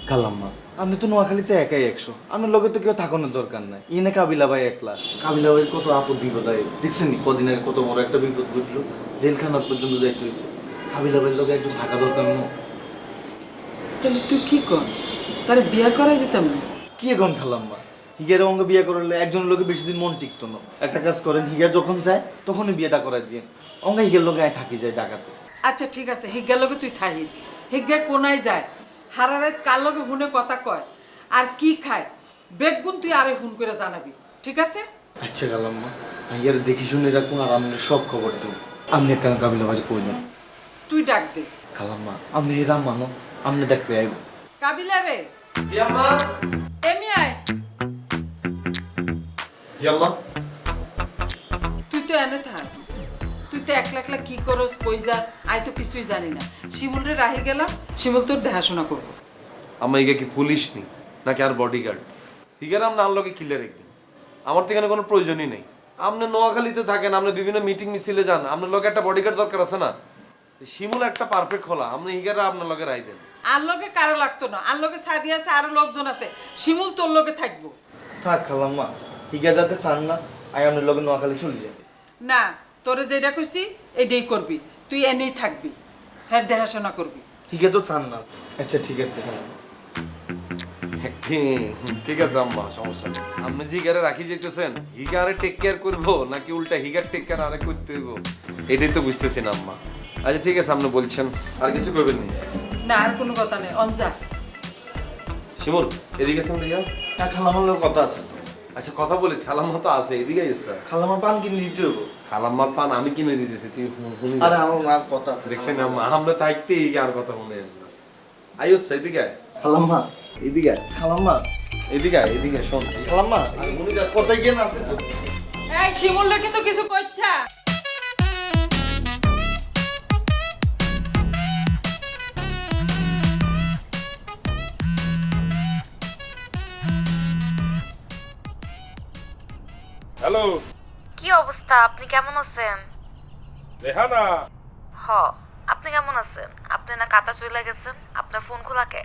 কালাম্মা আপনি তো নোয়াখালীতে একাই 100, আপনার লগে তো কেউ থাকানোর দরকার নাই। ইনে কাবিলা ভাই একলা, কাবিলা ভাইয়ের কত আপদ বিপদ হয় দেখছেন নি, কদিনের কত বড় একটা বিপদ ঘটলো, জেলখানা পর্যন্ত যাইতে হয়েছে। কাবিলা ভাইয়ের লগে একজন থাকা দরকার না? তাহলে তুই কি করস? তারে বিয়া করাই দিতাম না? কি এখন খালাম্মা, হিগার অঙ্গ বিয়ে করলে একজনের লোকে বেশি দিন মন টিকতো না। একটা কাজ করেন, হিগা যখন যায় তখনই বিয়েটা করার দিয়ে অঙ্গা হিগের লোকে আয় থাকি যায় ঢাকাতে। আচ্ছা ঠিক আছে, হিজ্ঞার লগে তুই থাইস। হিজ্ঞা কোনায় যায়, হারা রাত কার লগে হুনে কথা কয় আর কি খায় বেগুন তুই আরে হুন করে জানাবি, ঠিক আছে? আচ্ছা খালাম্মা, হিগার দেখি শুনে রাখুন আর আপনার সব খবর দেব। আপনি একটা কাবিলা ভাই কই দেন। তুই ডাক দে। খালাম্মা আপনি এরা মানো, আপনি দেখতে আইব। কাবিলা রে, জি আম্মা। এমি আয়। জি আম্মা। তুই তো এনে থাকস, তুই তো একলা একলা কি করস, কই যাস, আই তো কিছুই জানি না। শিমুল রে রাহি গেলাম, শিমুল তোর দেখাশোনা করবো। আমার ইগা কি পুলিশ নি নাকি আর বডিগার্ড? ইগার আপনি আনলোকে কিলে রাখবেন, আমার তো এখানে কোনো প্রয়োজনই নেই। আপনি নোয়াখালীতে থাকেন, আপনি বিভিন্ন মিটিং মিছিলে যান, আপনার লোকে একটা বডিগার্ড দরকার আছে না? শিমুল একটা পারফেক্ট খোলা, আপনি ইগারা আপনার লোকে রাই দেন। আর লগে কারো লাগতো না, আর লগে সাদি আছে, আরো লোকজন আছে, শিমুল তোর লগে থাকবো। থাক খালাম্মা, হিগা যাতে চান না আই আপনার লগে নোয়াখালী চলে যায়। না, তোরে যেটা কইছি এটাই করবি, তুই এনেই থাকবি, হ্যাঁ দেখাশোনা করবি। হিগা তো চান না। আচ্ছা ঠিক আছে। ঠিক আছে আম্মা, সমস্যা নেই। আপনি জিগারে রাখি যাইতেছেন, হিগারে টেক কেয়ার করবো নাকি উল্টা হিগার টেক কেয়ার আরে করতে হইব, এটাই তো বুঝতেছি না আম্মা। আচ্ছা ঠিক আছে, আপনি বলছেন, আর কিছু করবেন নি? না আর কোনো কথা নেই, অনজা। শিমুল এদিকে আছেন ভাইয়া? হ্যাঁ খালাম্মার লোক কথা আছে। আচ্ছা কথা বলেছি, খালাম্মা তো আছে, এদিকে এসছে। খালাম্মা পান কিনে দিতে হবো। খালাম্মার পান আমি কিনে দিতেছি, তুই শুনি। আরে আমার মার কথা আছে। দেখছেন আম্মা, আমরা থাকতে আর কথা শুনে আইস এদিকে আয়। খালাম্মা, এদিকে আয়। খালাম্মা, এদিকে আয়, এদিকে শোন। খালাম্মা উনি যাচ্ছে। কোথায় গেন আছে তো? এই শিমুলরে কিন্তু কিছু কইছা। হ্যালো কি অবস্থা? আপনি কেমন আছেন? রেহানা, হ, আপনি কেমন আছেন? আপনি না কাতা চলে গেছেন, আপনার ফোন খোলা কে?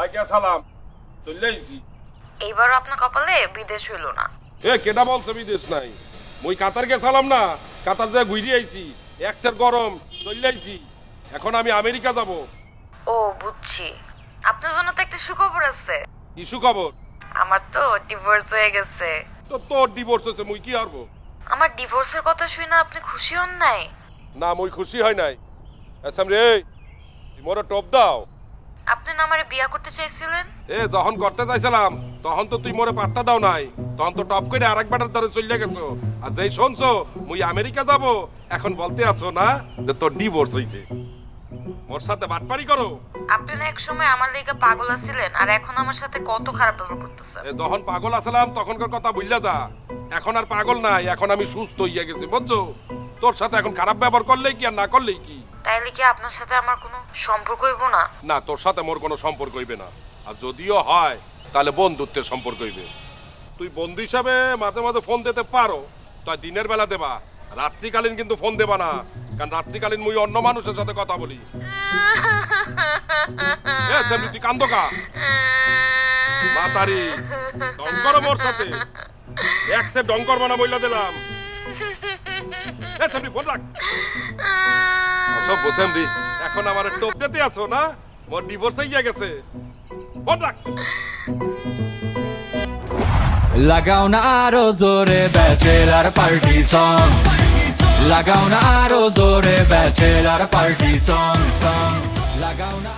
আইকা সালাম, চলে আইছি। এইবারও আপনার কপালে বিদেশ হইল না। এ কেডা বলছে বিদেশ নাই? মুই কাতার গেছিলাম না, কাতার যা ঘুরে আইছি, একসের গরম, চলে আইছি। এখন আমি আমেরিকা যাব। ও বুঝছি, আপনার জন্য তো একটা সুখবর আছে। ইস্যু খবর? আমার তো ডিভোর্স হয়ে গেছে। তো তোর ডিভোর্স হচ্ছে, মুই কি হারবো? আমার ডিভোর্সের কথা শুনে আপনি খুশি হন নাই? না, মুই খুশি হয় নাই। আচ্ছা রে, তুই মোরে টপ দাও। আপনি না আমারে বিয়া করতে চাইছিলেন? এ যখন করতে চাইছিলাম তখন তো তুই মোরে পাত্তা দাও নাই, তখন তো টপ করে আরেক বাটার ধরে চলে গেছো। আর যেই শুনছো মুই আমেরিকা যাব, এখন বলতে আছো না যে তোর ডিভোর্স হইছে। মোর সাথে বাটপারি করো। আপনি না এক সময় আমার লেগে পাগল আছিলেন, আর এখন আমার সাথে কত খারাপ ব্যবহার করতেছেন। এ যখন পাগল আছিলাম তখনকার কথা ভুললা যা। এখন আর পাগল নাই, এখন আমি সুস্থ হইয়া গেছি, বুঝছো? তোর সাথে এখন খারাপ ব্যবহার করলেই কি আর না করলেই কি? তাইলে কি আপনার সাথে আমার কোনো সম্পর্ক হইব না? না, তোর সাথে মোর কোনো সম্পর্ক হইবে না। আর যদিও হয় তাহলে বন্ধুত্বের সম্পর্ক হইবে। তুই বন্ধু হিসাবে মাঝে মাঝে ফোন দিতে পারো, তাই দিনের বেলা দেবা, রাত্রিকালীন কিন্তু ফোন দেবা না, কারণ রাত্রিকালীন মুই অন্য মানুষের সাথে কথা বলি। এ সেমনি তুই কান্দো কা মাতারি, ডং করো মোর সাথে, এক সে ডং করবা না বইলা দিলাম। এ সেমনি ফোন রাখ। সব বসেন দি, এখন আমার টোপ দিতে আছো না? মোর ডিভোর্স হয়ে গেছে, ফোন রাখ। লাগাও না আরো জোরে ব্যাচেলার পার্টি সং, লাগাও না আরো জোরে ব্যাচেলার পার্টি সং, লাগাও না।